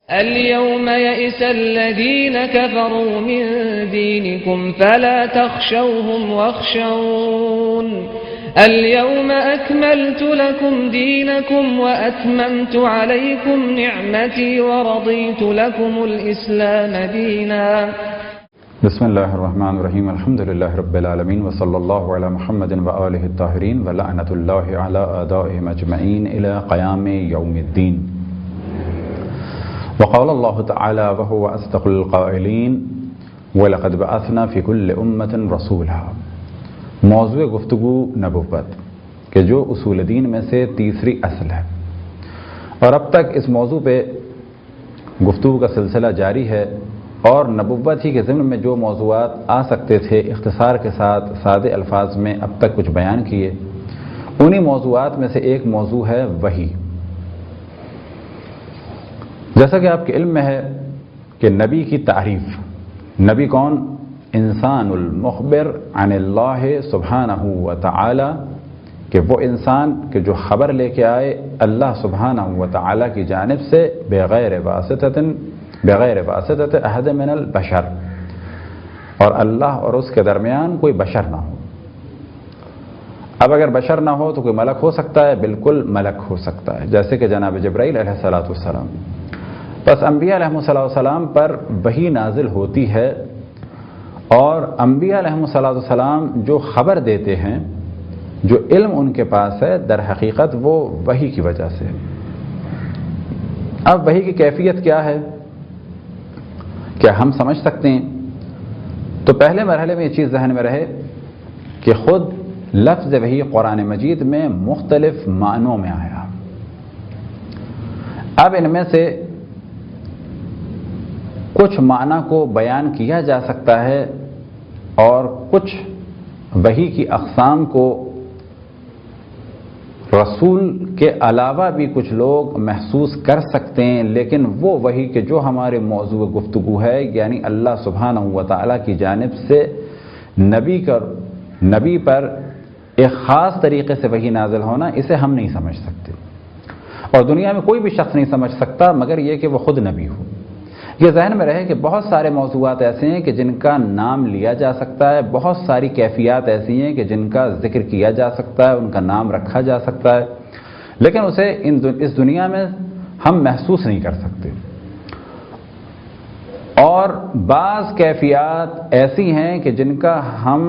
اليوم يئس الذين كفروا من دينكم فلا تخشوهم واخشون اليوم أكملت لكم دينكم وأتممت عليكم نعمتي ورضيت لكم الإسلام دينا. بسم اللہ الرحمن الرحیم الحمد للہ رب العالمین وصلی اللہ علی محمد وآلہ الطاہرین ولعنۃ اللہ علی اعدائهم اجمعین الی قیام یوم الدین. وقال اللہ تعالی وهو اصدق القائلین وَلَقَدْ بَعَثْنَا فِي كُلِّ أُمَّةٍ رَسُولًا. موضوع گفتگو نبوت کہ جو اصول دین میں سے تیسری اصل ہے، اور اب تک اس موضوع پہ گفتگو کا سلسلہ جاری ہے، اور نبوت ہی کے ضمن میں جو موضوعات آ سکتے تھے اختصار کے ساتھ سادے الفاظ میں اب تک کچھ بیان کیے. انہی موضوعات میں سے ایک موضوع ہے وحی. جیسا کہ آپ کے علم میں ہے کہ نبی کی تعریف، نبی کون؟ انسان المخبر عن اللہ سبحانہ و تعالی، کہ وہ انسان کہ جو خبر لے کے آئے اللہ سبحانہ و تعالی کی جانب سے بغیر واسطۃ احد من البشر، اور اللہ اور اس کے درمیان کوئی بشر نہ ہو. اب اگر بشر نہ ہو تو کوئی ملک ہو سکتا ہے، بالکل ملک ہو سکتا ہے، جیسے کہ جناب جبرائیل علیہ السلام. بس انبیاء علیہ السلام پر وحی نازل ہوتی ہے، اور انبیاء علیہ السلام جو خبر دیتے ہیں، جو علم ان کے پاس ہے، در حقیقت وہ وحی کی وجہ سے. اب وحی کی کیفیت کیا ہے، کیا ہم سمجھ سکتے ہیں؟ تو پہلے مرحلے میں یہ چیز ذہن میں رہے کہ خود لفظ وحی قرآن مجید میں مختلف معنوں میں آیا. اب ان میں سے کچھ معنی کو بیان کیا جا سکتا ہے، اور کچھ وحی کی اقسام کو رسول کے علاوہ بھی کچھ لوگ محسوس کر سکتے ہیں، لیکن وہ وحی کہ جو ہمارے موضوع گفتگو ہے، یعنی اللہ سبحانہ و تعالیٰ کی جانب سے نبی پر ایک خاص طریقے سے وحی نازل ہونا، اسے ہم نہیں سمجھ سکتے، اور دنیا میں کوئی بھی شخص نہیں سمجھ سکتا مگر یہ کہ وہ خود نبی ہو. یہ ذہن میں رہے کہ بہت سارے موضوعات ایسے ہیں کہ جن کا نام لیا جا سکتا ہے، بہت ساری کیفیات ایسی ہیں کہ جن کا ذکر کیا جا سکتا ہے، ان کا نام رکھا جا سکتا ہے، لیکن اسے اس دنیا میں ہم محسوس نہیں کر سکتے. اور بعض کیفیات ایسی ہیں کہ جن کا ہم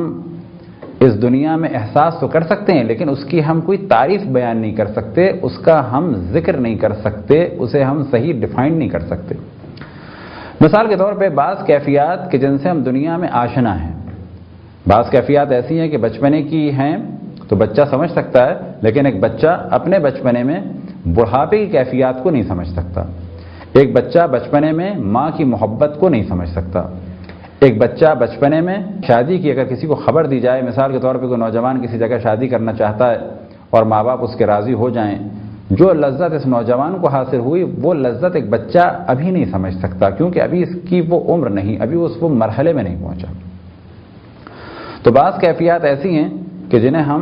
اس دنیا میں احساس تو کر سکتے ہیں، لیکن اس کی ہم کوئی تعریف بیان نہیں کر سکتے، اس کا ہم ذکر نہیں کر سکتے، اسے ہم صحیح ڈیفائن نہیں کر سکتے. مثال کے طور پہ بعض کیفیات کہ جن سے ہم دنیا میں آشنا ہیں، بعض کیفیات ایسی ہیں کہ بچپنے کی ہیں تو بچہ سمجھ سکتا ہے، لیکن ایک بچہ اپنے بچپنے میں بڑھاپے کی کیفیات کو نہیں سمجھ سکتا. ایک بچہ بچپنے میں ماں کی محبت کو نہیں سمجھ سکتا. ایک بچہ بچپنے میں شادی کی اگر کسی کو خبر دی جائے، مثال کے طور پہ کوئی نوجوان کسی جگہ شادی کرنا چاہتا ہے اور ماں باپ اس کے راضی ہو جائیں، جو لذت اس نوجوان کو حاصل ہوئی وہ لذت ایک بچہ ابھی نہیں سمجھ سکتا، کیونکہ ابھی اس کی وہ عمر نہیں، ابھی اس وہ مرحلے میں نہیں پہنچا. تو بعض کیفیات ایسی ہیں کہ جنہیں ہم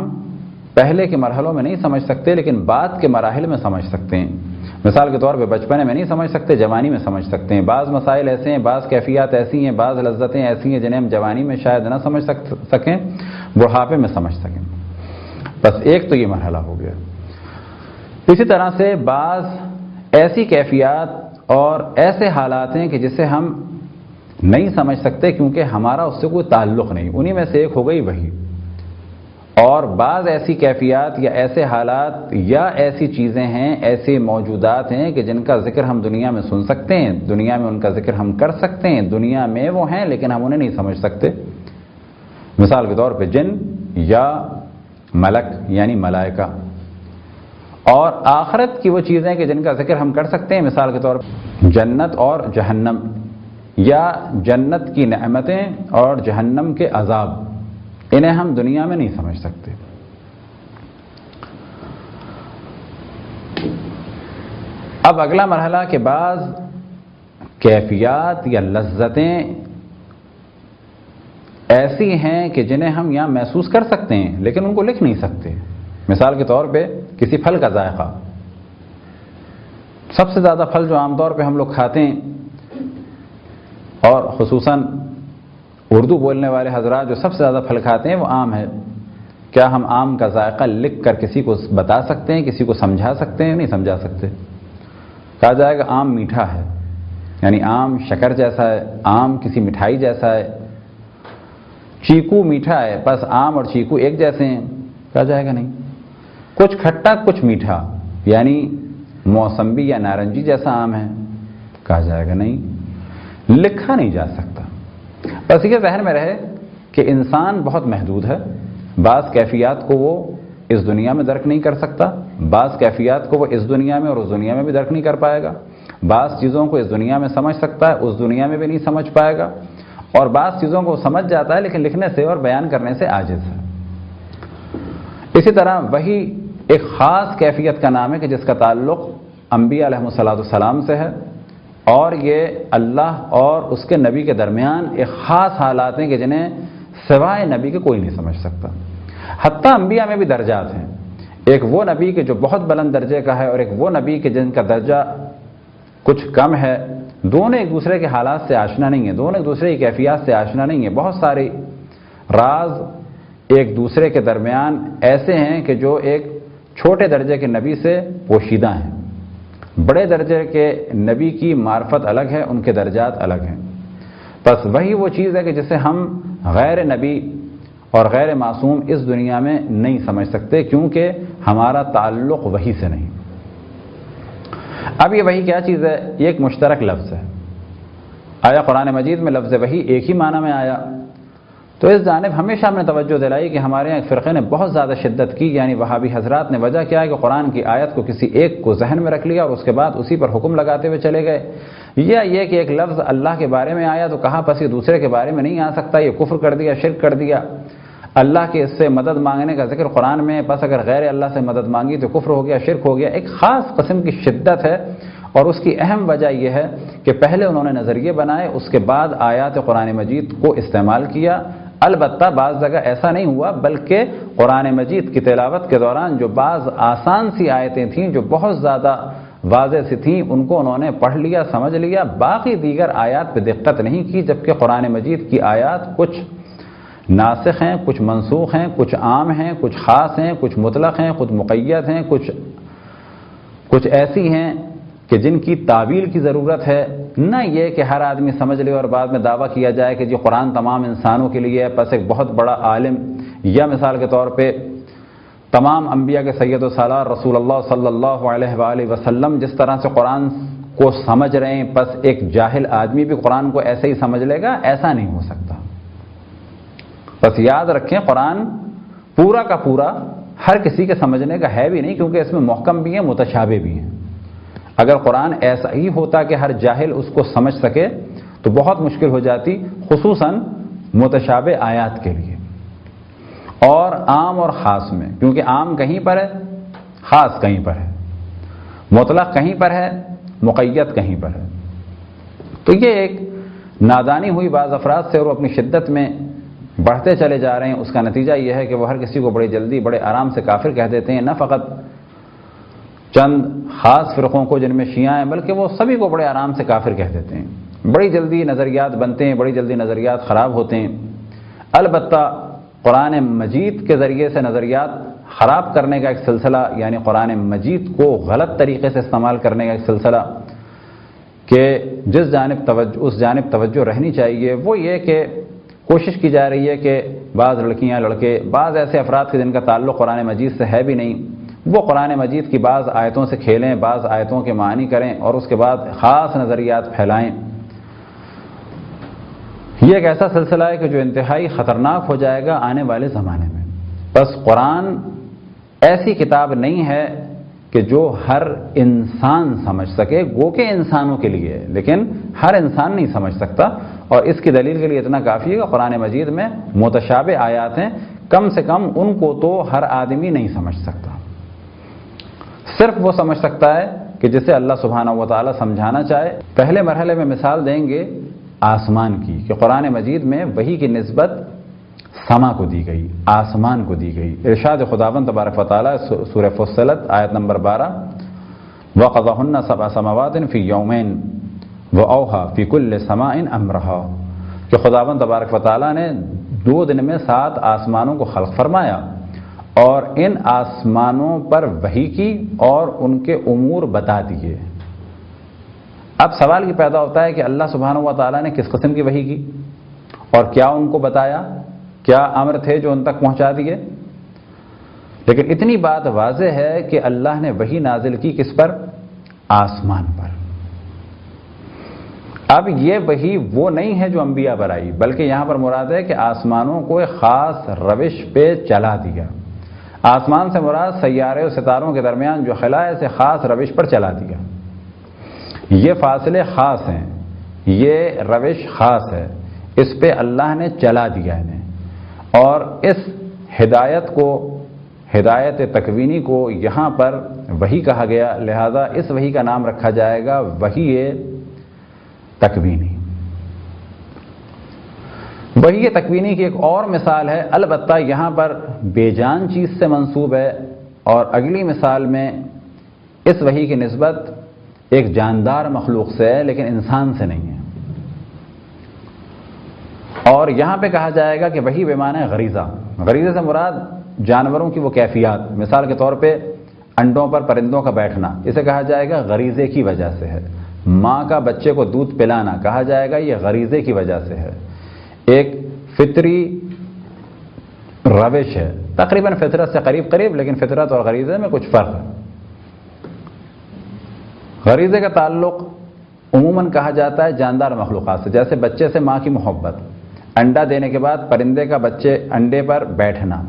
پہلے کے مرحلوں میں نہیں سمجھ سکتے، لیکن بعد کے مراحل میں سمجھ سکتے ہیں. مثال کے طور پہ بچپنے میں نہیں سمجھ سکتے، جوانی میں سمجھ سکتے ہیں. بعض مسائل ایسے ہیں، بعض کیفیات ایسی ہیں، بعض لذتیں ایسی ہیں جنہیں ہم جوانی میں شاید نہ سمجھ سکیں، بڑھاپے میں سمجھ سکیں. بس ایک تو یہ مرحلہ ہو گیا. اسی طرح سے بعض ایسی کیفیات اور ایسے حالات ہیں کہ جسے ہم نہیں سمجھ سکتے کیونکہ ہمارا اس سے کوئی تعلق نہیں. انہی میں سے ایک ہو گئی وحی. اور بعض ایسی کیفیات یا ایسے حالات یا ایسی چیزیں ہیں، ایسے موجودات ہیں کہ جن کا ذکر ہم دنیا میں سن سکتے ہیں، دنیا میں ان کا ذکر ہم کر سکتے ہیں، دنیا میں وہ ہیں لیکن ہم انہیں نہیں سمجھ سکتے. مثال کے طور پہ جن یا ملک یعنی ملائکہ. اور آخرت کی وہ چیزیں کہ جن کا ذکر ہم کر سکتے ہیں، مثال کے طور پر جنت اور جہنم، یا جنت کی نعمتیں اور جہنم کے عذاب، انہیں ہم دنیا میں نہیں سمجھ سکتے. اب اگلا مرحلہ کہ بعض کیفیات یا لذتیں ایسی ہیں کہ جنہیں ہم یہاں محسوس کر سکتے ہیں لیکن ان کو لکھ نہیں سکتے. مثال کے طور پہ کسی پھل کا ذائقہ، سب سے زیادہ پھل جو عام طور پہ ہم لوگ کھاتے ہیں، اور خصوصاً اردو بولنے والے حضرات جو سب سے زیادہ پھل کھاتے ہیں وہ آم ہے۔ کیا ہم آم کا ذائقہ لکھ کر کسی کو بتا سکتے ہیں، کسی کو سمجھا سکتے ہیں؟ نہیں سمجھا سکتے۔ کہا جائے گا آم میٹھا ہے، یعنی آم شکر جیسا ہے، آم کسی مٹھائی جیسا ہے، چیکو میٹھا ہے، بس آم اور چیکو ایک جیسے ہیں، کہا جائے گا نہیں۔ کچھ کھٹا کچھ میٹھا، یعنی موسمبی یا نارنجی جیسا آم ہے، کہا جائے گا نہیں، لکھا نہیں جا سکتا۔ بس یہ ذہن میں رہے کہ انسان بہت محدود ہے، بعض کیفیات کو وہ اس دنیا میں درک نہیں کر سکتا، بعض کیفیات کو وہ اس دنیا میں اور اس دنیا میں بھی درک نہیں کر پائے گا، بعض چیزوں کو اس دنیا میں سمجھ سکتا ہے، اس دنیا میں بھی نہیں سمجھ پائے گا، اور بعض چیزوں کو سمجھ جاتا ہے لیکن لکھنے سے اور بیان کرنے سے عاجز ہے۔ اسی طرح وہی ایک خاص کیفیت کا نام ہے کہ جس کا تعلق انبیاء علیہم السلام سے ہے، اور یہ اللہ اور اس کے نبی کے درمیان ایک خاص حالات ہیں کہ جنہیں سوائے نبی کے کوئی نہیں سمجھ سکتا۔ حتیٰ انبیاء میں بھی درجات ہیں، ایک وہ نبی کے جو بہت بلند درجے کا ہے، اور ایک وہ نبی کے جن کا درجہ کچھ کم ہے۔ دونوں ایک دوسرے کے حالات سے آشنا نہیں ہیں، دونوں ایک دوسرے کی کیفیات سے آشنا نہیں ہیں۔ بہت سارے راز ایک دوسرے کے درمیان ایسے ہیں کہ جو ایک چھوٹے درجے کے نبی سے پوشیدہ ہیں، بڑے درجے کے نبی کی معرفت الگ ہے، ان کے درجات الگ ہیں۔ بس وہی وہ چیز ہے کہ جسے ہم غیر نبی اور غیر معصوم اس دنیا میں نہیں سمجھ سکتے، کیونکہ ہمارا تعلق وہی سے نہیں۔ اب یہ وہی کیا چیز ہے؟ یہ ایک مشترک لفظ ہے۔ آیا قرآن مجید میں لفظ وحی ایک ہی معنی میں آیا؟ تو اس جانب ہمیشہ ہم نے توجہ دلائی کہ ہمارے یہاں ایک فرقے نے بہت زیادہ شدت کی، یعنی وہابی حضرات نے وجہ کیا ہے کہ قرآن کی آیت کو کسی ایک کو ذہن میں رکھ لیا اور اس کے بعد اسی پر حکم لگاتے ہوئے چلے گئے، یا یہ کہ ایک لفظ اللہ کے بارے میں آیا تو کہا پس یہ دوسرے کے بارے میں نہیں آ سکتا، یہ کفر کر دیا، شرک کر دیا۔ اللہ کے اس سے مدد مانگنے کا ذکر قرآن میں، بس اگر غیر اللہ سے مدد مانگی تو کفر ہو گیا، شرک ہو گیا۔ ایک خاص قسم کی شدت ہے، اور اس کی اہم وجہ یہ ہے کہ پہلے انہوں نے نظریے بنائے، اس کے بعد آیات قرآن مجید کو استعمال کیا۔ البتہ بعض جگہ ایسا نہیں ہوا، بلکہ قرآن مجید کی تلاوت کے دوران جو بعض آسان سی آیتیں تھیں جو بہت زیادہ واضح سی تھیں، ان کو انہوں نے پڑھ لیا، سمجھ لیا، باقی دیگر آیات پہ دقت نہیں کی، جبکہ قرآن مجید کی آیات کچھ ناسخ ہیں، کچھ منسوخ ہیں، کچھ عام ہیں، کچھ خاص ہیں، کچھ مطلق ہیں، کچھ مقید ہیں، کچھ ایسی ہیں کہ جن کی تعویل کی ضرورت ہے، نہ یہ کہ ہر آدمی سمجھ لے اور بعد میں دعویٰ کیا جائے کہ جی قرآن تمام انسانوں کے لیے ہے، پس ایک بہت بڑا عالم یا مثال کے طور پہ تمام انبیاء کے سید و سالار رسول اللہ صلی اللہ علیہ وآلہ وسلم جس طرح سے قرآن کو سمجھ رہے ہیں، پس ایک جاہل آدمی بھی قرآن کو ایسے ہی سمجھ لے گا، ایسا نہیں ہو سکتا۔ بس یاد رکھیں قرآن پورا کا پورا ہر کسی کے سمجھنے کا ہے بھی نہیں، کیونکہ اس میں محکم بھی ہیں، متشابہ بھی ہیں۔ اگر قرآن ایسا ہی ہوتا کہ ہر جاہل اس کو سمجھ سکے تو بہت مشکل ہو جاتی، خصوصاً متشابہ آیات کے لیے، اور عام اور خاص میں، کیونکہ عام کہیں پر ہے، خاص کہیں پر ہے، مطلق کہیں پر ہے، مقید کہیں پر ہے۔ تو یہ ایک نادانی ہوئی بعض افراد سے، اور وہ اپنی شدت میں بڑھتے چلے جا رہے ہیں۔ اس کا نتیجہ یہ ہے کہ وہ ہر کسی کو بڑی جلدی بڑے آرام سے کافر کہہ دیتے ہیں، نہ فقط چند خاص فرقوں کو جن میں شیعہ ہیں، بلکہ وہ سبھی کو بڑے آرام سے کافر کہہ دیتے ہیں۔ بڑی جلدی نظریات بنتے ہیں، بڑی جلدی نظریات خراب ہوتے ہیں۔ البتہ قرآن مجید کے ذریعے سے نظریات خراب کرنے کا ایک سلسلہ، یعنی قرآن مجید کو غلط طریقے سے استعمال کرنے کا ایک سلسلہ، کہ جس جانب اس جانب توجہ رہنی چاہیے وہ یہ کہ کوشش کی جا رہی ہے کہ بعض لڑکیاں لڑکے، بعض ایسے افراد کے جن کا تعلق قرآن مجید سے ہے بھی نہیں، وہ قرآن مجید کی بعض آیتوں سے کھیلیں، بعض آیتوں کے معنی کریں اور اس کے بعد خاص نظریات پھیلائیں۔ یہ ایک ایسا سلسلہ ہے کہ جو انتہائی خطرناک ہو جائے گا آنے والے زمانے میں۔ بس قرآن ایسی کتاب نہیں ہے کہ جو ہر انسان سمجھ سکے، گو کہ انسانوں کے لیے، لیکن ہر انسان نہیں سمجھ سکتا، اور اس کی دلیل کے لیے اتنا کافی ہے کہ قرآن مجید میں متشابہ آیات ہیں، کم سے کم ان کو تو ہر آدمی نہیں سمجھ سکتا، صرف وہ سمجھ سکتا ہے کہ جسے اللہ سبحانہ و تعالیٰ سمجھانا چاہے۔ پہلے مرحلے میں مثال دیں گے آسمان کی، کہ قرآن مجید میں وحی کی نسبت سما کو دی گئی، آسمان کو دی گئی۔ ارشاد خداوند تبارک و تعالیٰ سورہ فصلت آیت نمبر 12، وَقَضَاهُنَّ سَبْعَ سَمَاوَاتٍ فِي يَوْمَيْنِ وَأَوْحَىٰ فِي كُلِّ سَمَاءٍ أَمْرَهَا کہ خداوند تبارک و تعالیٰ نے 2 دن میں 7 آسمانوں کو خلق فرمایا اور ان آسمانوں پر وحی کی اور ان کے امور بتا دیے۔ اب سوال یہ پیدا ہوتا ہے کہ اللہ سبحانہ و تعالیٰ نے کس قسم کی وحی کی اور کیا ان کو بتایا، کیا امر تھے جو ان تک پہنچا دیے؟ لیکن اتنی بات واضح ہے کہ اللہ نے وحی نازل کی کس پر؟ آسمان پر۔ اب یہ وحی وہ نہیں ہے جو انبیاء پر آئی، بلکہ یہاں پر مراد ہے کہ آسمانوں کو ایک خاص روش پہ چلا دیا۔ آسمان سے مراد سیارے اور ستاروں کے درمیان جو خلا ہے اسے خاص روش پر چلا دیا۔ یہ فاصلے خاص ہیں، یہ روش خاص ہے، اس پہ اللہ نے چلا دیا انہیں، اور اس ہدایت کو، ہدایت تکوینی کو یہاں پر وحی کہا گیا، لہذا اس وحی کا نام رکھا جائے گا وحی تکوینی۔ وحی تکوینی کی ایک اور مثال ہے، البتہ یہاں پر بے جان چیز سے منسوب ہے، اور اگلی مثال میں اس وحی کی نسبت ایک جاندار مخلوق سے ہے لیکن انسان سے نہیں ہے۔ اور یہاں پہ کہا جائے گا کہ وحی بمعنی غریزہ، غریزے سے مراد جانوروں کی وہ کیفیات، مثال کے طور پہ انڈوں پر پرندوں کا بیٹھنا، اسے کہا جائے گا غریزے کی وجہ سے ہے۔ ماں کا بچے کو دودھ پلانا کہا جائے گا یہ غریزے کی وجہ سے ہے، ایک فطری روش ہے، تقریباً فطرت سے قریب قریب، لیکن فطرت اور غریزے میں کچھ فرق ہے۔ غریزے کا تعلق عموماً کہا جاتا ہے جاندار مخلوقات سے، جیسے بچے سے ماں کی محبت، انڈا دینے کے بعد پرندے کا بچے انڈے پر بیٹھنا،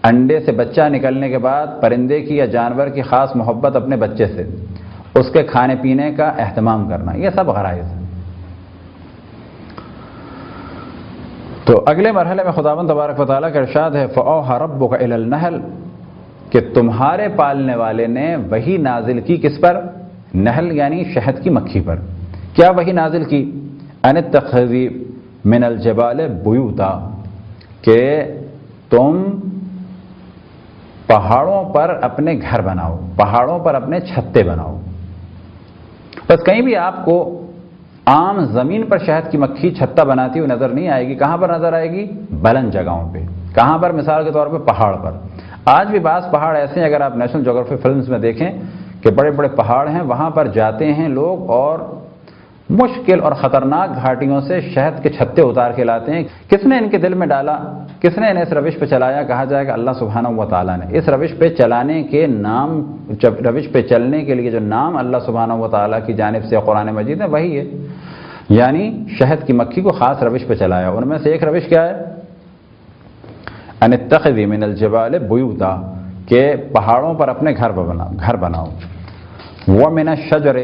انڈے سے بچہ نکلنے کے بعد پرندے کی یا جانور کی خاص محبت اپنے بچے سے، اس کے کھانے پینے کا اہتمام کرنا، یہ سب غرائز ہیں۔ تو اگلے مرحلے میں خداوند تبارک و تعالیٰ کا ارشاد ہے فَأَوْحَىٰ رَبُّكَ إِلَى النَّحْلِ کہ تمہارے پالنے والے نے وحی نازل کی کس پر؟ نحل یعنی شہد کی مکھی پر۔ کیا وحی نازل کی؟ أَنِ اتَّخِذِي مِنَ الْجِبَالِ بُيُوتًا کہ تم پہاڑوں پر اپنے گھر بناؤ، پہاڑوں پر اپنے چھتے بناؤ۔ بس کہیں بھی آپ کو عام زمین پر شہد کی مکھی چھتا بناتی ہوئی نظر نہیں آئے گی، کہاں پر نظر آئے گی؟ بلند جگہوں پہ۔ کہاں پر؟ مثال کے طور پہ پہاڑ پر۔ آج بھی بعض پہاڑ ایسے ہیں، اگر آپ نیشنل جغرافی فلمز میں دیکھیں کہ بڑے بڑے پہاڑ ہیں، وہاں پر جاتے ہیں لوگ اور مشکل اور خطرناک گھاٹیوں سے شہد کے چھتے اتار کے لاتے ہیں۔ کس نے ان کے دل میں ڈالا؟ کس نے انہیں اس روش پہ چلایا؟ کہا جائے گا اللہ سبحانہ و تعالیٰ نے۔ اس روش پہ چلانے کے نام، روش پہ چلنے کے لیے جو نام اللہ سبحانہ و تعالیٰ کی جانب سے قرآن مجید میں وہی ہے، یعنی شہد کی مکھی کو خاص روش پہ چلایا۔ ان میں سے ایک روش کیا ہے؟ ان اتخذی من الجبال بیوتا کہ پہاڑوں پر اپنے گھر بناؤ، ومن الشجر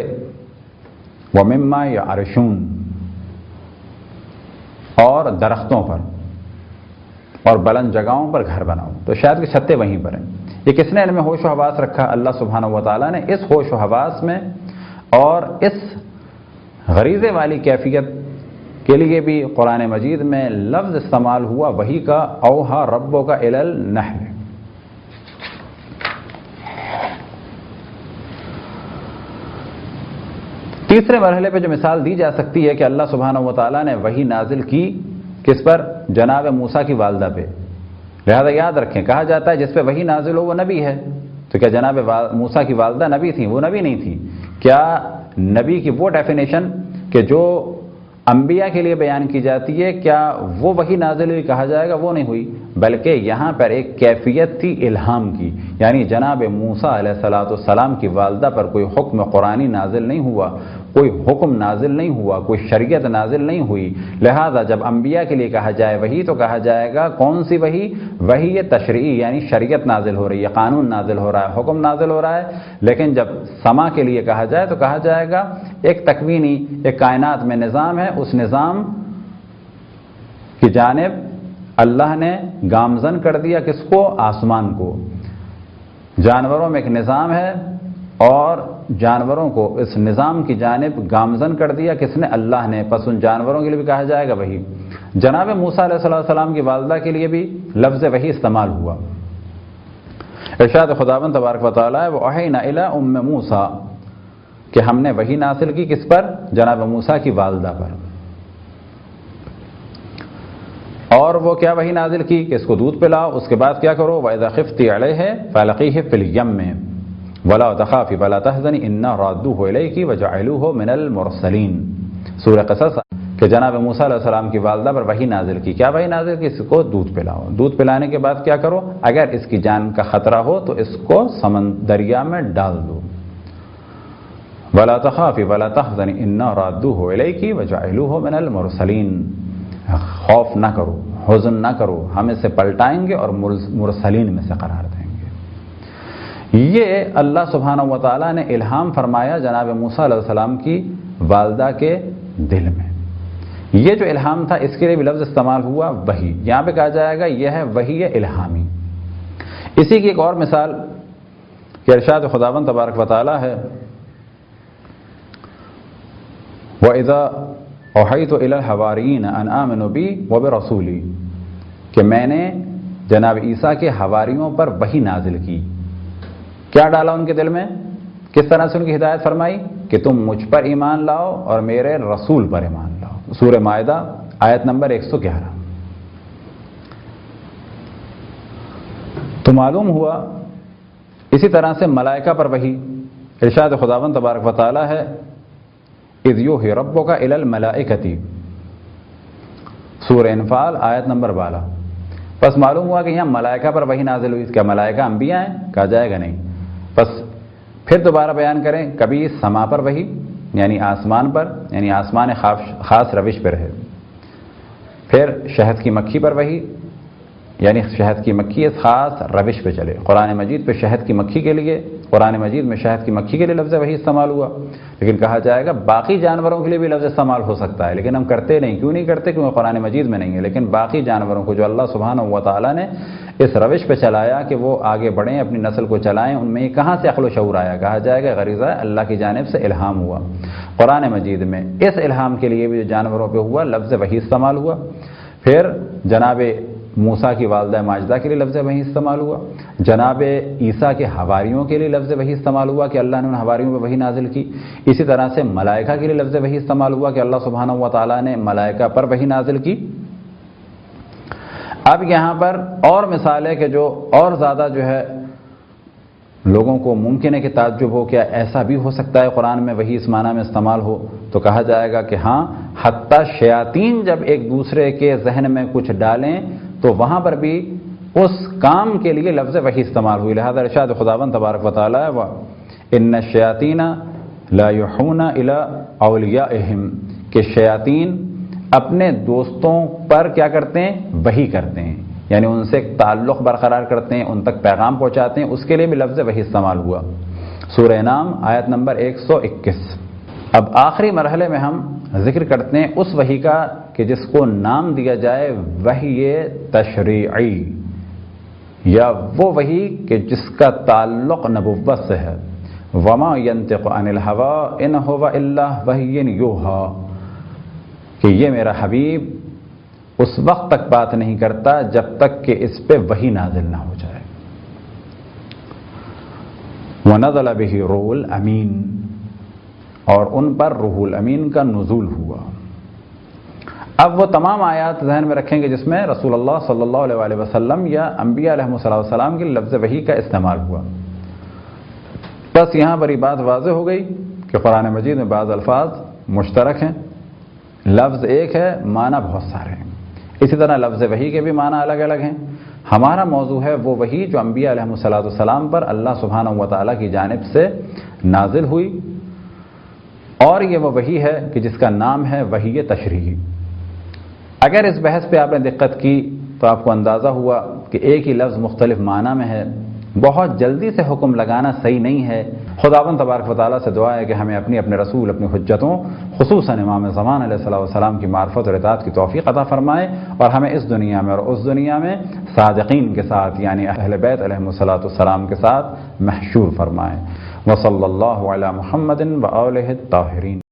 ومما یعرشون اور درختوں پر اور بلند جگہوں پر گھر بناؤ۔ تو شاید کے چھتے وہیں پر ہیں۔ یہ کس نے ان میں ہوش و حواس رکھا؟ اللہ سبحانہ و تعالیٰ نے۔ اس ہوش و حواس میں اور اس غریزے والی کیفیت کے لیے بھی قرآن مجید میں لفظ استعمال ہوا وحی کا، اوحا ربک الی النحل۔ تیسرے مرحلے پہ جو مثال دی جا سکتی ہے کہ اللہ سبحانہ و تعالیٰ نے وحی نازل کی کس پر؟ جناب موسیٰ کی والدہ پہ۔ لہذا یاد رکھیں، کہا جاتا ہے جس پہ وحی نازل ہو وہ نبی ہے، تو کیا جناب موسیٰ کی والدہ نبی تھیں؟ وہ نبی نہیں تھی۔ کیا نبی کی وہ ڈیفینیشن کہ جو انبیاء کے لیے بیان کی جاتی ہے، کیا وہ وحی نازل ہوئی؟ کہا جائے گا وہ نہیں ہوئی، بلکہ یہاں پر ایک کیفیت تھی الہام کی، یعنی جناب موسیٰ علیہ السلام کی والدہ پر کوئی حکم قرآنی نازل نہیں ہوا، کوئی حکم نازل نہیں ہوا، کوئی شریعت نازل نہیں ہوئی۔ لہذا جب انبیاء کے لیے کہا جائے وحی تو کہا جائے گا کون سی وحی؟ وحی تشریعی، یعنی شریعت نازل ہو رہی ہے، قانون نازل ہو رہا ہے، حکم نازل ہو رہا ہے۔ لیکن جب سما کے لیے کہا جائے تو کہا جائے گا ایک تکوینی، ایک کائنات میں نظام ہے، اس نظام کی جانب اللہ نے گامزن کر دیا کس کو؟ آسمان کو۔ جانوروں میں ایک نظام ہے اور جانوروں کو اس نظام کی جانب گامزن کر دیا کس نے؟ اللہ نے۔ پس ان جانوروں کے لیے بھی کہا جائے گا وحی۔ جناب موسیٰ علیہ السلام کی والدہ کے لیے بھی لفظ وحی استعمال ہوا۔ ارشاد خداوند تبارک و تعالیٰ وَأَوْحَيْنَا إِلَىٰ أُمِّ مُوسَىٰ کہ ہم نے وحی نازل کی کس پر؟ جناب موسیٰ کی والدہ پر. اور وہ کیا وحی نازل کی کہ اس کو دودھ پلاؤ. اس کے بعد کیا کرو؟ وَإِذَا خِفْتِ عَلَيْهِ فَأَلْقِيهِ فِي الْيَمِّ وَلَا تَخَافِي وَلَا تَحْزَنِي إِنَّا رَادُّوهُ إِلَيْكِ وَجَعَلُوهُ مِنَ الْمُرْسَلِينَ. سورہ قصص کہ جناب موسیٰ علیہ السلام کی والدہ پر وحی نازل کی. کیا وحی نازل کی؟ اس کو دودھ پلاؤ. دودھ پلانے کے بعد کیا کرو؟ اگر اس کی جان کا خطرہ ہو تو اس کو دریا میں ڈال دو. وَلَا تَخَافِي وَلَا تَحْزَنِي إِنَّا رَادُّوهُ إِلَيْكِ وَجَعَلُوهُ مِنَ الْمُرْسَلِينَ. خوف نہ کرو، حزن نہ کرو، ہم اسے پلٹائیں گے اور مرسلین میں سے قرار دیں گے. یہ اللہ سبحانہ و تعالیٰ نے الہام فرمایا جناب موسیٰ علیہ السلام کی والدہ کے دل میں. یہ جو الہام تھا اس کے لیے بھی لفظ استعمال ہوا وحی. یہاں پہ کہا جائے گا یہ ہے وحی الہامی. اسی کی ایک اور مثال کہ ارشاد خداوند تبارک و تعالیٰ ہے وَإِذَا أَوْحَيْتُ إِلَى الْحَوَارِيِّينَ أَنْ آمِنُوا بِي وَبِرَسُولِي کہ میں نے جناب عیسیٰ کے حواریوں پر وحی نازل کی. کیا ڈالا ان کے دل میں؟ کس طرح سے ان کی ہدایت فرمائی کہ تم مجھ پر ایمان لاؤ اور میرے رسول پر ایمان لاؤ. سورہ مائدہ آیت نمبر 111. تو معلوم ہوا اسی طرح سے ملائکہ پر وحی. ارشاد خداوند تبارک و تعالیٰ ہے اذ یوحی ربک الی الملائکۃ سورہ انفال آیت نمبر 12. بس معلوم ہوا کہ یہاں ملائکہ پر وحی نازل ہوئی. کیا ملائکہ انبیاء ہیں؟ کہا جائے گا نہیں. بس پھر دوبارہ بیان کریں کبھی سما پر وحی یعنی آسمان پر یعنی آسمان خاص روش پر ہے. پھر شہد کی مکھی پر وحی یعنی شہد کی مکھی اس خاص روش پہ چلے. قرآن مجید پہ شہد کی مکھی کے لیے قرآن مجید میں شہد کی مکھی کے لیے لفظ وحی استعمال ہوا. لیکن کہا جائے گا باقی جانوروں کے لیے بھی لفظ استعمال ہو سکتا ہے لیکن ہم کرتے نہیں. کیوں نہیں کرتے؟ کیونکہ قرآن مجید میں نہیں ہے. لیکن باقی جانوروں کو جو اللہ سبحانہ و تعالیٰ نے اس روش پہ چلایا کہ وہ آگے بڑھیں اپنی نسل کو چلائیں ان میں یہ کہاں سے عقل و شعور آیا؟ کہا جائے گا غریزہ اللہ کی جانب سے الہام ہوا. قرآن مجید میں اس الہام کے لیے بھی جو جانوروں پہ ہوا لفظ وحی استعمال ہوا. پھر جناب موسیٰ کی والدہ ماجدہ کے لیے لفظ وحی استعمال ہوا. جناب عیسیٰ کے حواریوں کے لیے لفظ وحی استعمال ہوا کہ اللہ نے ان حواریوں پہ وحی نازل کی. اسی طرح سے ملائکہ کے لیے لفظ وحی استعمال ہوا کہ اللہ سبحانہ و تعالیٰ نے ملائکہ پر وحی نازل کی. اب یہاں پر اور مثال ہے کہ جو اور زیادہ جو ہے لوگوں کو ممکن ہے کہ تعجب ہو کیا ایسا بھی ہو سکتا ہے قرآن میں وحی اس معنی میں استعمال ہو. تو کہا جائے گا کہ ہاں حتیٰ شیاطین جب ایک دوسرے کے ذہن میں کچھ ڈالیں تو وہاں پر بھی اس کام کے لیے لفظ وحی استعمال ہوئی. لہذا ارشاد خداوند تبارک و تعالیٰ ان الشیاطین لا یوحون الی اولیائہم کہ شیاطین اپنے دوستوں پر کیا کرتے ہیں؟ وحی کرتے ہیں یعنی ان سے ایک تعلق برقرار کرتے ہیں ان تک پیغام پہنچاتے ہیں. اس کے لیے بھی لفظ وحی استعمال ہوا. سورہ نام آیت نمبر 121. اب آخری مرحلے میں ہم ذکر کرتے ہیں اس وحی کا کہ جس کو نام دیا جائے وحی تشریعی یا وہ وحی کہ جس کا تعلق نبوت سے ہے. وما ينطق عن الهوى ان هو الا وحی یوحی کہ یہ میرا حبیب اس وقت تک بات نہیں کرتا جب تک کہ اس پہ وحی نازل نہ ہو جائے. وَنَزَلَ بِهِ روح الامین اور ان پر روح الامین کا نزول ہوا. اب وہ تمام آیات ذہن میں رکھیں گے جس میں رسول اللہ صلی اللہ علیہ وسلم یا انبیاء علیہ السلام کے لفظ وحی کا استعمال ہوا. بس یہاں پر یہ بات واضح ہو گئی کہ قرآن مجید میں بعض الفاظ مشترک ہیں لفظ ایک ہے معنی بہت سارے ہیں. اسی طرح لفظ وحی کے بھی معنی الگ الگ ہیں. ہمارا موضوع ہے وہ وحی جو انبیاء علیہ السلام پر اللہ سبحانہ و تعالیٰ کی جانب سے نازل ہوئی اور یہ وہ وحی ہے کہ جس کا نام ہے وحی تشریعی. اگر اس بحث پہ آپ نے دقت کی تو آپ کو اندازہ ہوا کہ ایک ہی لفظ مختلف معنی میں ہے. بہت جلدی سے حکم لگانا صحیح نہیں ہے. خداوند تبارک و تعالیٰ سے دعا ہے کہ ہمیں اپنے رسول اپنی حجتوں خصوصاً امام زمان علیہ السلام کی معرفت اور اطاعت کی توفیق عطا فرمائے اور ہمیں اس دنیا میں اور اس دنیا میں صادقین کے ساتھ یعنی اہل بیت علیہ السلام کے ساتھ محشور فرمائے. وصلی اللہ علی محمد و آلہ الطاہرین.